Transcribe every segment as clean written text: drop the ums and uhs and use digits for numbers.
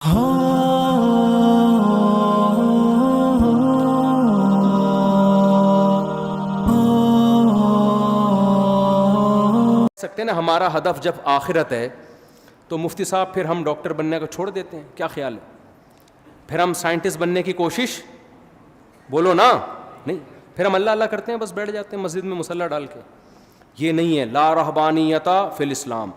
سکتے ہیں نا ہمارا ہدف جب آخرت ہے تو مفتی صاحب پھر ہم ڈاکٹر بننے کو چھوڑ دیتے ہیں؟ کیا خیال ہے؟ پھر ہم سائنٹسٹ بننے کی کوشش، بولو نا، نہیں، پھر ہم اللہ اللہ کرتے ہیں، بس بیٹھ جاتے ہیں مسجد میں مصلی ڈال کے. یہ نہیں ہے. لا رہبانیت فی الاسلام.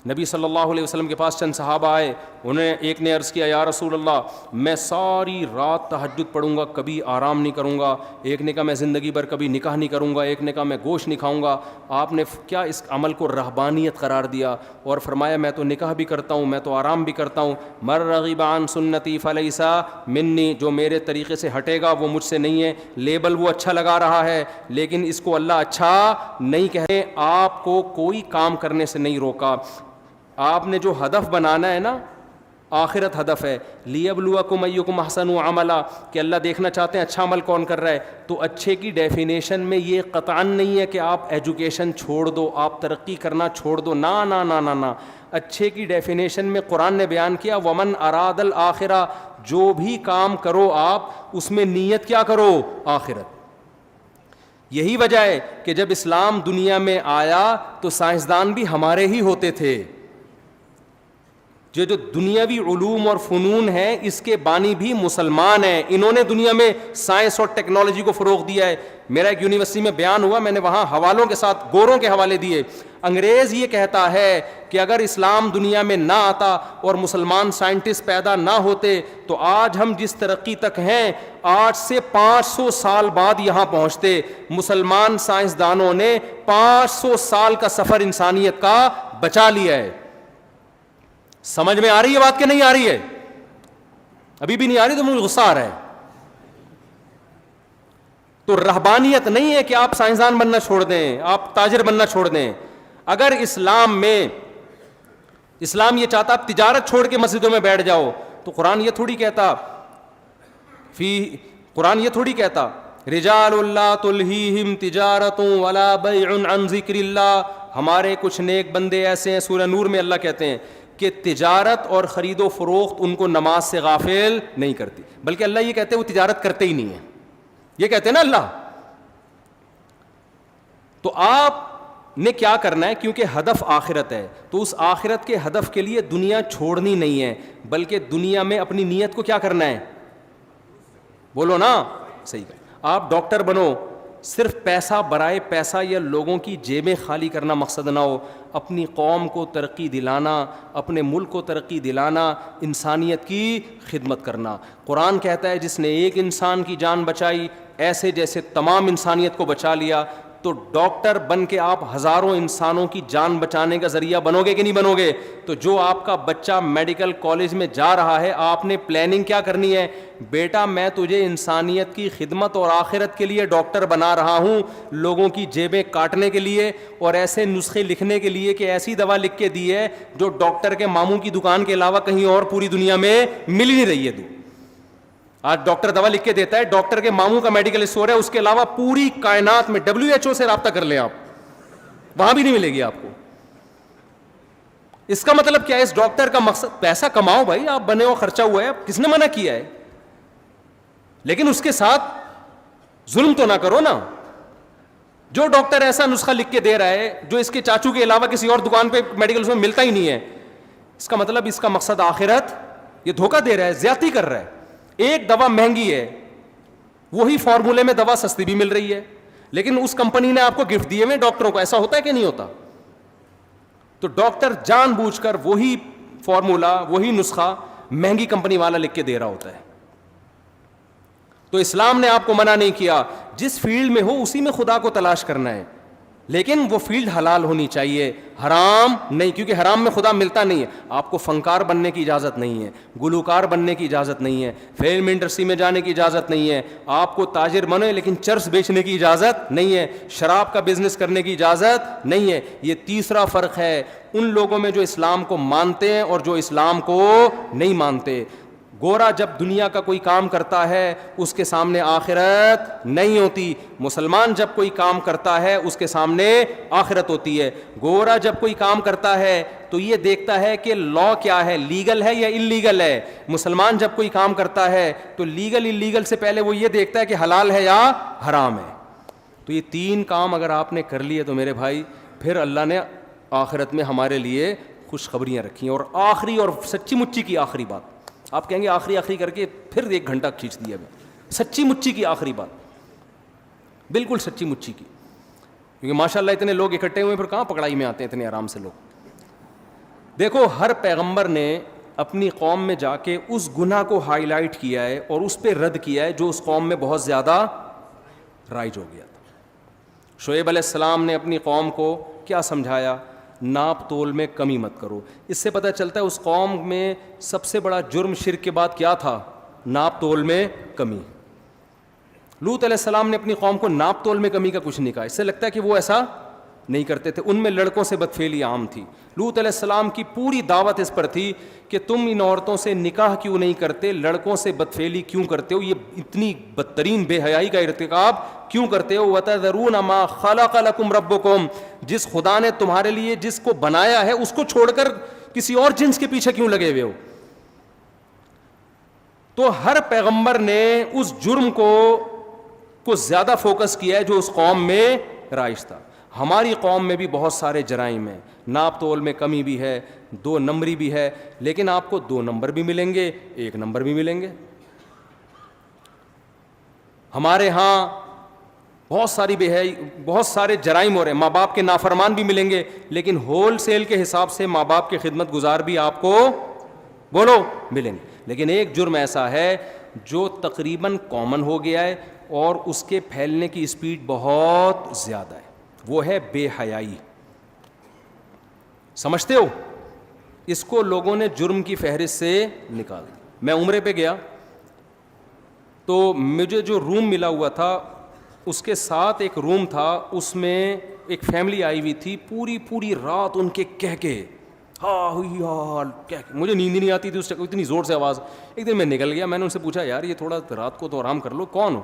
نبی صلی اللہ علیہ وسلم کے پاس چند صحابہ آئے، انہیں ایک نے عرض کیا یا رسول اللہ میں ساری رات تہجد پڑھوں گا، کبھی آرام نہیں کروں گا. ایک نے کہا میں زندگی بھر کبھی نکاح نہیں کروں گا. ایک نے کہا میں گوشت نہیں کھاؤں گا. آپ نے کیا اس عمل کو رہبانیت قرار دیا اور فرمایا میں تو نکاح بھی کرتا ہوں، میں تو آرام بھی کرتا ہوں. من رغب عن سنتی فلیس منی، جو میرے طریقے سے ہٹے گا وہ مجھ سے نہیں ہے. لیبل وہ اچھا لگا رہا ہے لیکن اس کو اللہ اچھا نہیں کہے. آپ کو کوئی کام کرنے سے نہیں روکا. آپ نے جو ہدف بنانا ہے نا، آخرت ہدف ہے. لیبلوکم ایکم احسن عملا، کہ اللہ دیکھنا چاہتے ہیں اچھا عمل کون کر رہا ہے. تو اچھے کی ڈیفینیشن میں یہ قطعاً نہیں ہے کہ آپ ایجوکیشن چھوڑ دو، آپ ترقی کرنا چھوڑ دو. نا نا نا نا نا. اچھے کی ڈیفینیشن میں قرآن نے بیان کیا ومن اراد الآخرہ، جو بھی کام کرو آپ اس میں نیت کیا کرو؟ آخرت. یہی وجہ ہے کہ جب اسلام دنیا میں آیا تو سائنسدان بھی ہمارے ہی ہوتے تھے. جو دنیاوی علوم اور فنون ہیں اس کے بانی بھی مسلمان ہیں. انہوں نے دنیا میں سائنس اور ٹیکنالوجی کو فروغ دیا ہے. میرا ایک یونیورسٹی میں بیان ہوا، میں نے وہاں حوالوں کے ساتھ گوروں کے حوالے دیے. انگریز یہ کہتا ہے کہ اگر اسلام دنیا میں نہ آتا اور مسلمان سائنٹسٹ پیدا نہ ہوتے تو آج ہم جس ترقی تک ہیں 8 سے 500 سال بعد یہاں پہنچتے. مسلمان سائنسدانوں نے 500 سال کا سفر انسانیت کا بچا لیا ہے. سمجھ میں آ رہی ہے بات کہ نہیں آ رہی ہے؟ ابھی بھی نہیں آ رہی تو مجھے غصہ آ رہا ہے. تو رہبانیت نہیں ہے کہ آپ سائنسدان بننا چھوڑ دیں، آپ تاجر بننا چھوڑ دیں. اگر اسلام یہ چاہتا آپ تجارت چھوڑ کے مسجدوں میں بیٹھ جاؤ تو قرآن یہ تھوڑی کہتا رجال اللہ تلہیہم تجارت ولا بیع عن ذکر اللہ. ہمارے کچھ نیک بندے ایسے ہیں، سورہ نور میں اللہ کہتے ہیں کہ تجارت اور خرید و فروخت ان کو نماز سے غافل نہیں کرتی. بلکہ اللہ یہ کہتے ہیں وہ تجارت کرتے ہی نہیں ہیں. یہ کہتے ہیں نا اللہ. تو آپ نے کیا کرنا ہے؟ کیونکہ ہدف آخرت ہے تو اس آخرت کے ہدف کے لیے دنیا چھوڑنی نہیں ہے، بلکہ دنیا میں اپنی نیت کو کیا کرنا ہے؟ بولو نا، صحیح کہ آپ ڈاکٹر بنو، صرف پیسہ برائے پیسہ یا لوگوں کی جیبیں خالی کرنا مقصد نہ ہو. اپنی قوم کو ترقی دلانا، اپنے ملک کو ترقی دلانا، انسانیت کی خدمت کرنا. قرآن کہتا ہے جس نے ایک انسان کی جان بچائی ایسے جیسے تمام انسانیت کو بچا لیا. تو ڈاکٹر بن کے آپ ہزاروں انسانوں کی جان بچانے کا ذریعہ بنو گے کہ نہیں بنو گے؟ تو جو آپ کا بچہ میڈیکل کالج میں جا رہا ہے آپ نے پلاننگ کیا کرنی ہے؟ بیٹا میں تجھے انسانیت کی خدمت اور آخرت کے لیے ڈاکٹر بنا رہا ہوں، لوگوں کی جیبیں کاٹنے کے لیے اور ایسے نسخے لکھنے کے لیے کہ ایسی دوا لکھ کے دی ہے جو ڈاکٹر کے ماموں کی دکان کے علاوہ کہیں اور پوری دنیا میں مل ہی نہیں رہی ہے. آج ڈاکٹر دوا لکھ کے دیتا ہے، ڈاکٹر کے ماموں کا میڈیکل اسٹور ہے، اس کے علاوہ پوری کائنات میں WHO سے رابطہ کر لیں آپ، وہاں بھی نہیں ملے گی آپ کو. اس کا مطلب کیا ہے؟ اس ڈاکٹر کا مقصد پیسہ کماؤ بھائی، آپ بنے ہو، خرچہ ہوا ہے، کس نے منع کیا ہے؟ لیکن اس کے ساتھ ظلم تو نہ کرو نا. جو ڈاکٹر ایسا نسخہ لکھ کے دے رہا ہے جو اس کے چاچو کے علاوہ کسی اور دکان پہ میڈیکل اسٹور میں ملتا ہی نہیں ہے، اس کا مطلب اس کا مقصد آخرت، یہ دھوکہ دے رہا ہے، زیادتی کر رہا ہے. ایک دوا مہنگی ہے، وہی فارمولے میں دوا سستی بھی مل رہی ہے، لیکن اس کمپنی نے آپ کو گفٹ دیے ہوئے ڈاکٹروں کو. ایسا ہوتا ہے کہ نہیں ہوتا؟ تو ڈاکٹر جان بوجھ کر وہی فارمولا، وہی نسخہ مہنگی کمپنی والا لکھ کے دے رہا ہوتا ہے. تو اسلام نے آپ کو منع نہیں کیا، جس فیلڈ میں ہو اسی میں خدا کو تلاش کرنا ہے، لیکن وہ فیلڈ حلال ہونی چاہیے، حرام نہیں، کیونکہ حرام میں خدا ملتا نہیں ہے. آپ کو فنکار بننے کی اجازت نہیں ہے، گلوکار بننے کی اجازت نہیں ہے، فلم انڈسٹری میں جانے کی اجازت نہیں ہے. آپ کو تاجر بنے لیکن چرس بیچنے کی اجازت نہیں ہے، شراب کا بزنس کرنے کی اجازت نہیں ہے. یہ تیسرا فرق ہے ان لوگوں میں جو اسلام کو مانتے ہیں اور جو اسلام کو نہیں مانتے. گورا جب دنیا کا کوئی کام کرتا ہے اس کے سامنے آخرت نہیں ہوتی. مسلمان جب کوئی کام کرتا ہے اس کے سامنے آخرت ہوتی ہے. گورا جب کوئی کام کرتا ہے تو یہ دیکھتا ہے کہ لا کیا ہے, لیگل ہے یا انلیگل ہے. مسلمان جب کوئی کام کرتا ہے تو لیگل انلیگل سے پہلے وہ یہ دیکھتا ہے کہ حلال ہے یا حرام ہے. تو یہ 3 کام اگر آپ نے کر لیے تو میرے بھائی پھر اللہ نے آخرت میں ہمارے لیے خوشخبریاں رکھی ہیں. اور آخری اور سچی مچی کی آخری بات, آپ کہیں گے آخری کر کے پھر 1 گھنٹہ کھینچ دیا میں, سچی مچی کی آخری بات, بالکل سچی مچی کی, کیونکہ ماشاءاللہ اتنے لوگ اکٹھے ہوئے پھر کہاں پکڑائی میں آتے ہیں اتنے آرام سے لوگ. دیکھو ہر پیغمبر نے اپنی قوم میں جا کے اس گناہ کو ہائی لائٹ کیا ہے اور اس پہ رد کیا ہے جو اس قوم میں بہت زیادہ رائج ہو گیا تھا. شعیب علیہ السلام نے اپنی قوم کو کیا سمجھایا؟ ناپ تول میں کمی مت کرو. اس سے پتہ چلتا ہے اس قوم میں سب سے بڑا جرم شرک کے بعد کیا تھا؟ ناپ تول میں کمی. لوط علیہ السلام نے اپنی قوم کو ناپ تول میں کمی کا کچھ نہیں کہا. اس سے لگتا ہے کہ وہ ایسا نہیں کرتے تھے. ان میں لڑکوں سے بدفعلی عام تھی. لوط علیہ السلام کی پوری دعوت اس پر تھی کہ تم ان عورتوں سے نکاح کیوں نہیں کرتے, لڑکوں سے بدفعلی کیوں کرتے ہو, یہ اتنی بدترین بے حیائی کا ارتکاب کیوں کرتے ہو. وَتَذَرُونَ مَا خَلَقَ لَكُمْ رَبُّكُمْ, جس خدا نے تمہارے لیے جس کو بنایا ہے اس کو چھوڑ کر کسی اور جنس کے پیچھے کیوں لگے ہوئے ہو. تو ہر پیغمبر نے اس جرم کو زیادہ فوکس کیا ہے جو اس قوم میں رائج تھا. ہماری قوم میں بھی بہت سارے جرائم ہیں, ناپ تول میں کمی بھی ہے, 2 نمبری بھی ہے, لیکن آپ کو 2 نمبر بھی ملیں گے, 1 نمبر بھی ملیں گے. ہمارے ہاں بہت سارے جرائم ہو رہے ہیں, ماں باپ کے نافرمان بھی ملیں گے, لیکن ہول سیل کے حساب سے ماں باپ کے خدمت گزار بھی آپ کو بولو ملیں گے. لیکن ایک جرم ایسا ہے جو تقریباً کامن ہو گیا ہے اور اس کے پھیلنے کی اسپیڈ بہت زیادہ ہے, وہ ہے بے حیائی. سمجھتے ہو؟ اس کو لوگوں نے جرم کی فہرست سے نکال دیا. میں عمرے پہ گیا تو مجھے جو روم ملا ہوا تھا اس کے ساتھ ایک روم تھا, اس میں ایک فیملی آئی ہوئی تھی. پوری رات ان کے کہکے مجھے نیند نہیں آتی تھی اس وقت, اتنی زور سے آواز. ایک دن میں نکل گیا, میں نے ان سے پوچھا یار یہ تھوڑا رات کو تو آرام کر لو, کون ہو؟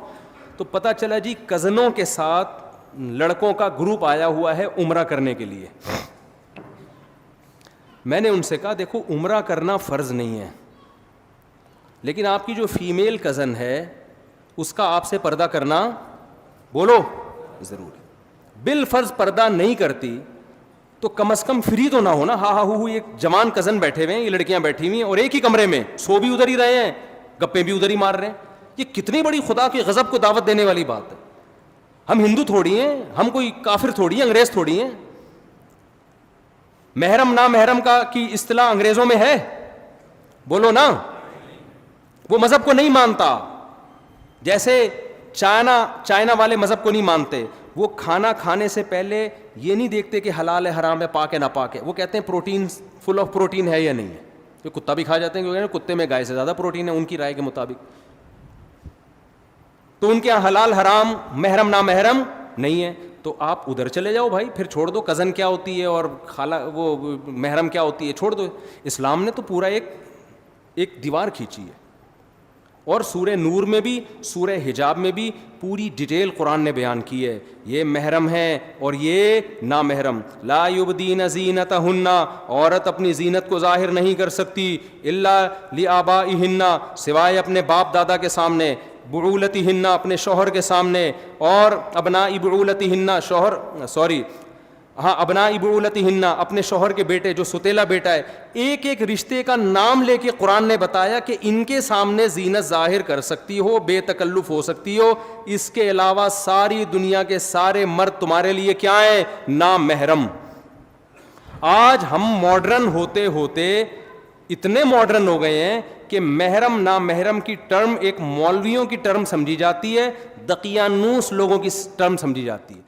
تو پتہ چلا جی کزنوں کے ساتھ لڑکوں کا گروپ آیا ہوا ہے عمرہ کرنے کے لیے. میں نے ان سے کہا دیکھو عمرہ کرنا فرض نہیں ہے, لیکن آپ کی جو فیمیل کزن ہے اس کا آپ سے پردہ کرنا بولو ضرور ہے. بالفرض پردہ نہیں کرتی تو کم از کم فری تو نہ ہونا. ایک جوان کزن بیٹھے ہوئے ہیں, یہ لڑکیاں بیٹھی ہوئی ہیں اور ایک ہی کمرے میں سو بھی ادھر ہی رہے ہیں, گپیں بھی ادھر ہی مار رہے ہیں. یہ کتنی بڑی خدا کے غضب کو دعوت دینے والی بات ہے. ہم ہندو تھوڑی ہیں, ہم کوئی کافر تھوڑی ہیں, انگریز تھوڑی ہیں. محرم نا محرم کی اصطلاح انگریزوں میں ہے, بولو نا. وہ مذہب کو نہیں مانتا, جیسے چائنا والے مذہب کو نہیں مانتے. وہ کھانا کھانے سے پہلے یہ نہیں دیکھتے کہ حلال ہے حرام ہے پاک ہے ناپاک ہے, وہ کہتے ہیں پروٹین فل آف پروٹین ہے یا نہیں ہے. یہ کتا بھی کھا جاتے ہیں کیونکہ کتے میں گائے سے زیادہ پروٹین ہے ان کی رائے کے مطابق. تو ان کے یہاں حلال حرام محرم نا محرم نہیں ہے. تو آپ ادھر چلے جاؤ بھائی, پھر چھوڑ دو کزن کیا ہوتی ہے اور خالہ وہ محرم کیا ہوتی ہے, چھوڑ دو. اسلام نے تو پورا ایک دیوار کھینچی ہے. اور سورہ نور میں بھی سورہ حجاب میں بھی پوری ڈیٹیل قرآن نے بیان کی ہے. یہ محرم ہے اور یہ نامحرم. لا یبدین زینتہن, عورت اپنی زینت کو ظاہر نہیں کر سکتی الا لآبائہن, سوائے اپنے باپ دادا کے سامنے, بعولتہن, اپنے شوہر کے سامنے, اور ابناء بعولتہن, ابناء بعولتہن, اپنے شوہر کے بیٹے جو ستیلا بیٹا ہے. ایک رشتے کا نام لے کے قرآن نے بتایا کہ ان کے سامنے زینت ظاہر کر سکتی ہو, بے تکلف ہو سکتی ہو. اس کے علاوہ ساری دنیا کے سارے مرد تمہارے لیے کیا ہیں؟ نامحرم. آج ہم ماڈرن ہوتے ہوتے اتنے ماڈرن ہو گئے ہیں کہ محرم نامحرم کی ٹرم ایک مولویوں کی ٹرم سمجھی جاتی ہے, دقیانوس لوگوں کی ٹرم سمجھی جاتی ہے.